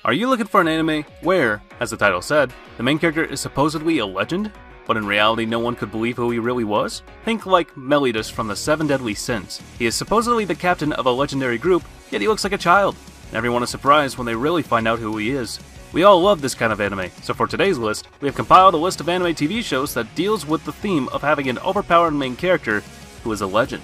Are you looking for an anime where, as the title said, the main character is supposedly a legend, but in reality no one could believe who he really was? Think like Meliodas from the Seven Deadly Sins. He is supposedly the captain of a legendary group, yet he looks like a child. And everyone is surprised when they really find out who he is. We all love this kind of anime, so for today's list, we have compiled a list of anime TV shows that deals with the theme of having an overpowered main character who is a legend.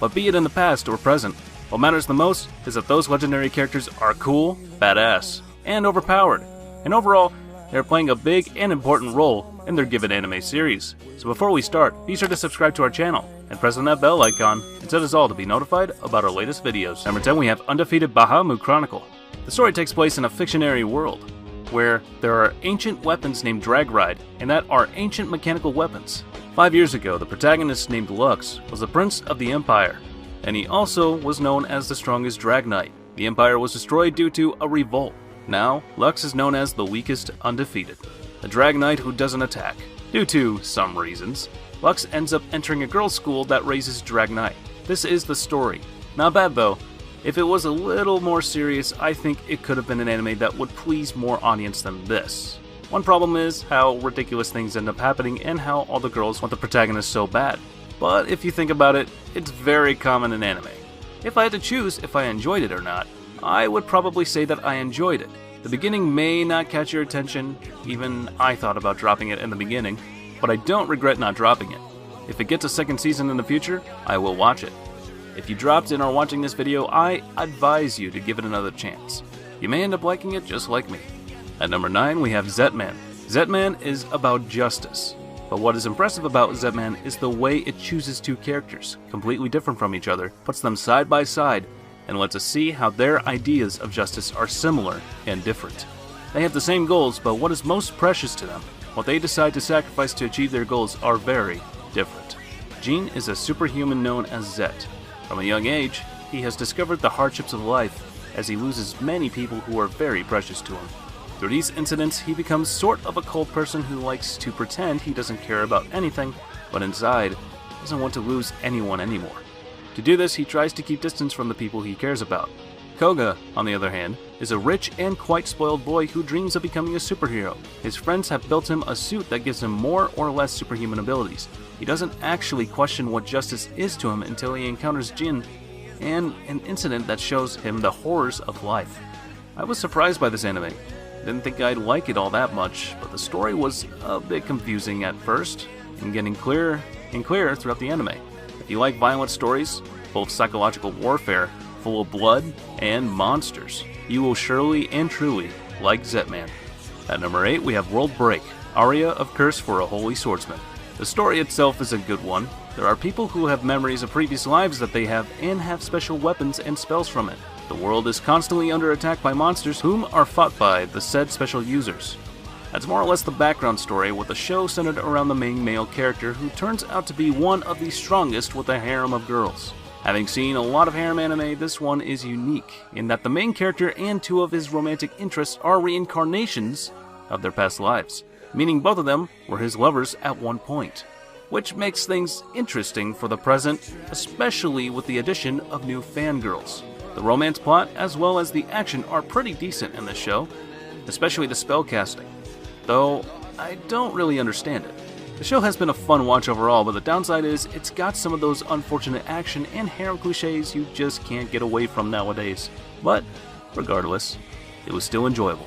But be it in the past or present, what matters the most is that those legendary characters are cool, badass, and overpowered. And overall, they are playing a big and important role in their given anime series. So before we start, be sure to subscribe to our channel and press on that bell icon and set us all to be notified about our latest videos. Number 10, we have Undefeated Bahamut Chronicle. The story takes place in a fictionary world, where there are ancient weapons named Drag Ride, and that are ancient mechanical weapons. 5 years ago, the protagonist named Lux was the prince of the Empire, and he also was known as the strongest Drag Knight. The Empire was destroyed due to a revolt. Now, Lux is known as the weakest undefeated, a Drag Knight who doesn't attack. Due to some reasons, Lux ends up entering a girls' school that raises Drag Knight. This is the story. Not bad though. If it was a little more serious, I think it could have been an anime that would please more audience than this. One problem is how ridiculous things end up happening and how all the girls want the protagonist so bad. But if you think about it, it's very common in anime. If I had to choose if I enjoyed it or not, I would probably say that I enjoyed it. The beginning may not catch your attention, even I thought about dropping it in the beginning, but I don't regret not dropping it. If it gets a second season in the future, I will watch it. If you dropped in or watching this video, I advise you to give it another chance. You may end up liking it just like me. At number 9, we have Zetman. Zetman is about justice. But what is impressive about Zetman is the way it chooses two characters, completely different from each other, puts them side by side, and lets us see how their ideas of justice are similar and different. They have the same goals, but what is most precious to them, what they decide to sacrifice to achieve their goals, are very different. Jean is a superhuman known as Zet. From a young age, he has discovered the hardships of life as he loses many people who are very precious to him. Through these incidents, he becomes sort of a cold person who likes to pretend he doesn't care about anything, but inside, doesn't want to lose anyone anymore. To do this, he tries to keep distance from the people he cares about. Koga, on the other hand, is a rich and quite spoiled boy who dreams of becoming a superhero. His friends have built him a suit that gives him more or less superhuman abilities. He doesn't actually question what justice is to him until he encounters Jin and an incident that shows him the horrors of life. I was surprised by this anime. Didn't think I'd like it all that much, but the story was a bit confusing at first, and getting clearer and clearer throughout the anime. If you like violent stories, full of psychological warfare, full of blood and monsters, you will surely and truly like Zetman. At number 8, we have World Break, Aria of Curse for a Holy Swordsman. The story itself is a good one. There are people who have memories of previous lives that they have and have special weapons and spells from it. The world is constantly under attack by monsters whom are fought by the said special users. That's more or less the background story, with the show centered around the main male character who turns out to be one of the strongest with a harem of girls. Having seen a lot of harem anime, this one is unique in that the main character and two of his romantic interests are reincarnations of their past lives, meaning both of them were his lovers at one point, which makes things interesting for the present, especially with the addition of new fangirls. The romance plot as well as the action are pretty decent in this show, especially the spell casting, though I don't really understand it. The show has been a fun watch overall, but the downside is it's got some of those unfortunate action and harem cliches you just can't get away from nowadays. But regardless, it was still enjoyable.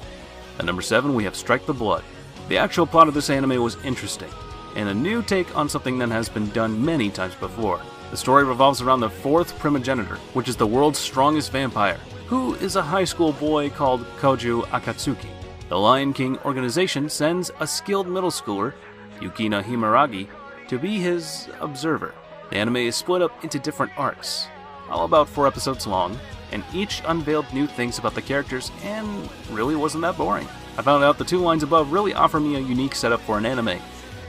At number 7, we have Strike the Blood. The actual plot of this anime was interesting, and a new take on something that has been done many times before. The story revolves around the 4th primogenitor, which is the world's strongest vampire, who is a high school boy called Koju Akatsuki. The Lion King organization sends a skilled middle schooler, Yukina Himaragi, to be his observer. The anime is split up into different arcs, all about 4 episodes long, and each unveiled new things about the characters and really wasn't that boring. I found out the 2 lines above really offer me a unique setup for an anime,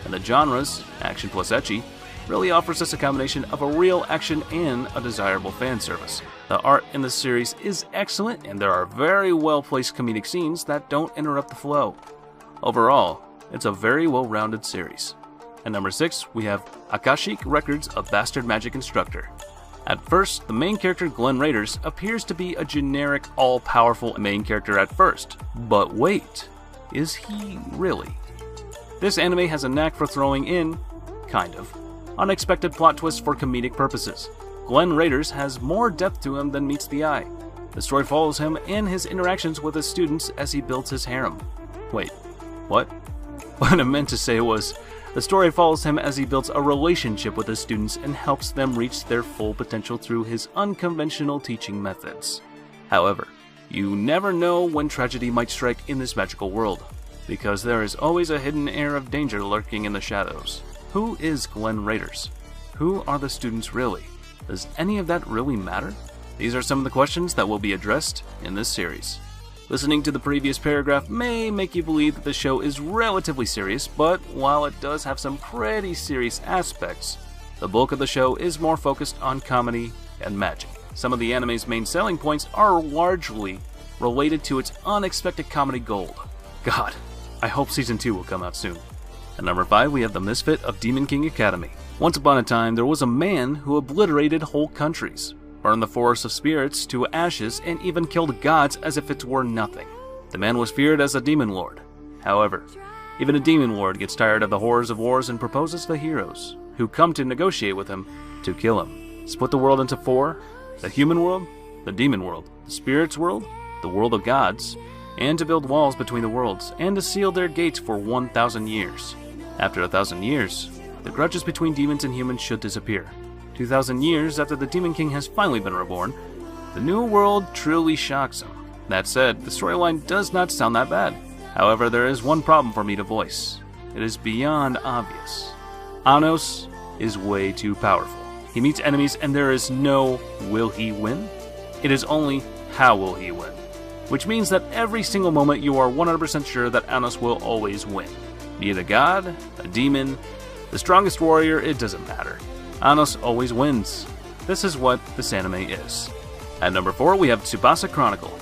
and the genres, action plus ecchi, really offers us a combination of a real action and a desirable fan service. The art in this series is excellent, and there are very well placed comedic scenes that don't interrupt the flow. Overall, it's a very well-rounded series. At number 6, we have Akashic Records of Bastard Magic Instructor. At first, the main character Glenn Raiders appears to be a generic, all-powerful main character at first. But wait, is he really? This anime has a knack for throwing in, kind of, unexpected plot twists for comedic purposes. Glenn Raiders has more depth to him than meets the eye. The story follows him and his interactions with his students as he builds his harem. Wait, what? What I meant to say was, the story follows him as he builds a relationship with his students and helps them reach their full potential through his unconventional teaching methods. However, you never know when tragedy might strike in this magical world, because there is always a hidden air of danger lurking in the shadows. Who is Glenn Raiders? Who are the students really? Does any of that really matter? These are some of the questions that will be addressed in this series. Listening to the previous paragraph may make you believe that the show is relatively serious, but while it does have some pretty serious aspects, the bulk of the show is more focused on comedy and magic. Some of the anime's main selling points are largely related to its unexpected comedy gold. God, I hope Season 2 will come out soon. At number 5, we have the misfit of Demon King Academy. Once upon a time, there was a man who obliterated whole countries, burned the forests of spirits to ashes, and even killed gods as if it were nothing. The man was feared as a demon lord. However, even a demon lord gets tired of the horrors of wars and proposes to heroes, who come to negotiate with him, to kill him. Split the world into 4, the human world, the demon world, the spirits world, the world of gods, and to build walls between the worlds, and to seal their gates for 1,000 years. After 1,000 years, the grudges between demons and humans should disappear. 2,000 years after the Demon King has finally been reborn, the new world truly shocks him. That said, the storyline does not sound that bad. However, there is one problem for me to voice. It is beyond obvious. Anos is way too powerful. He meets enemies and there is no will he win? It is only how will he win? Which means that every single moment you are 100% sure that Anos will always win. Be it a god, a demon, the strongest warrior, it doesn't matter. Anos always wins. This is what this anime is. At number 4, we have Tsubasa Chronicle.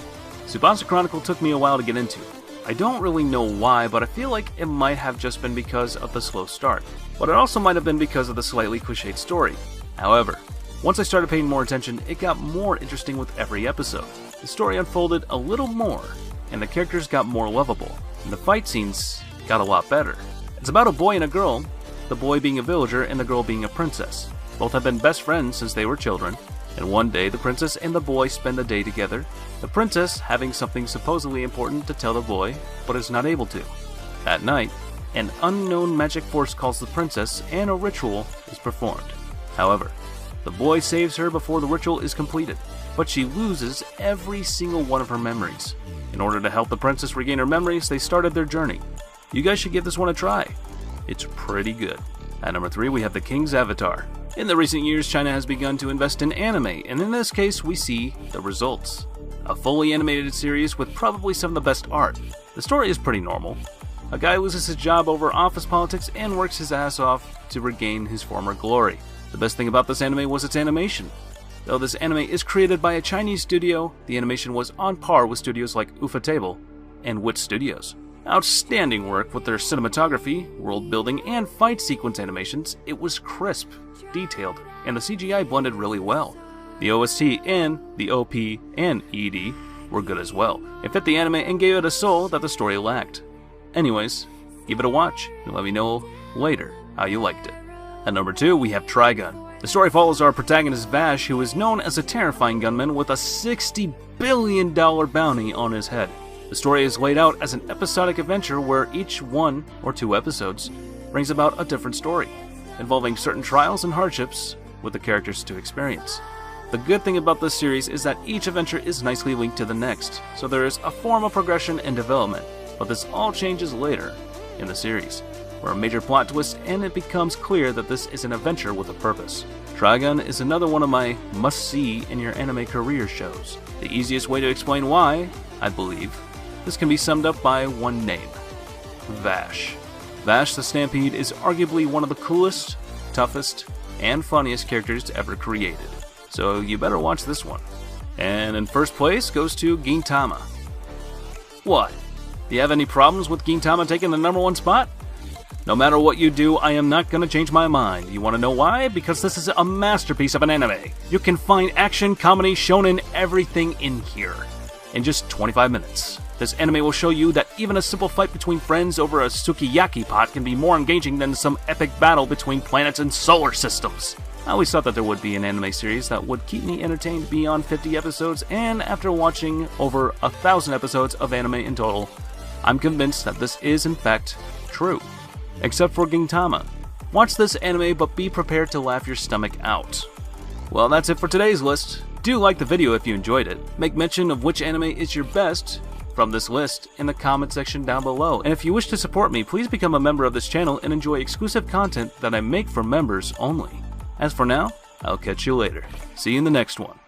Tsubasa Chronicle took me a while to get into. I don't really know why, but I feel like it might have just been because of the slow start. But it also might have been because of the slightly cliched story. However, once I started paying more attention, it got more interesting with every episode. The story unfolded a little more, and the characters got more lovable, and the fight scenes got a lot better. It's about a boy and a girl, the boy being a villager and the girl being a princess. Both have been best friends since they were children, and one day the princess and the boy spend the day together, the princess having something supposedly important to tell the boy, but is not able to. At night, an unknown magic force calls the princess and a ritual is performed. However, the boy saves her before the ritual is completed, but she loses every single one of her memories. In order to help the princess regain her memories, they started their journey. You guys should give this one a try. It's pretty good. At number 3, we have The King's Avatar. In the recent years, China has begun to invest in anime, and in this case, we see the results. A fully animated series with probably some of the best art. The story is pretty normal. A guy loses his job over office politics and works his ass off to regain his former glory. The best thing about this anime was its animation. Though this anime is created by a Chinese studio, the animation was on par with studios like Ufotable and Wit Studios. Outstanding work with their cinematography, world building, and fight sequence animations. It was crisp, detailed, and the CGI blended really well. The OST and the OP and ED were good as well. It fit the anime and gave it a soul that the story lacked. Anyways, give it a watch and let me know later how you liked it. At number 2, we have Trigun. The story follows our protagonist Vash, who is known as a terrifying gunman with a $60 billion bounty on his head. The story is laid out as an episodic adventure where each 1 or 2 episodes brings about a different story, involving certain trials and hardships with the characters to experience. The good thing about this series is that each adventure is nicely linked to the next, so there is a form of progression and development, but this all changes later in the series, where a major plot twist and it becomes clear that this is an adventure with a purpose. Trigun is another one of my must-see in your anime career shows. The easiest way to explain why, I believe, this can be summed up by one name: Vash. Vash the Stampede is arguably one of the coolest, toughest, and funniest characters ever created, so you better watch this one. And in first place goes to Gintama. What? Do you have any problems with Gintama taking the number 1 spot? No matter what you do, I am not gonna change my mind. You wanna know why? Because this is a masterpiece of an anime. You can find action, comedy, shonen, everything in here in just 25 minutes. This anime will show you that even a simple fight between friends over a sukiyaki pot can be more engaging than some epic battle between planets and solar systems. I always thought that there would be an anime series that would keep me entertained beyond 50 episodes, and after watching over 1,000 episodes of anime in total, I'm convinced that this is in fact true. Except for Gintama. Watch this anime, but be prepared to laugh your stomach out. Well, that's it for today's list. Do like the video if you enjoyed it. Make mention of which anime is your best from this list in the comment section down below. And if you wish to support me, please become a member of this channel and enjoy exclusive content that I make for members only. As for now, I'll catch you later. See you in the next one.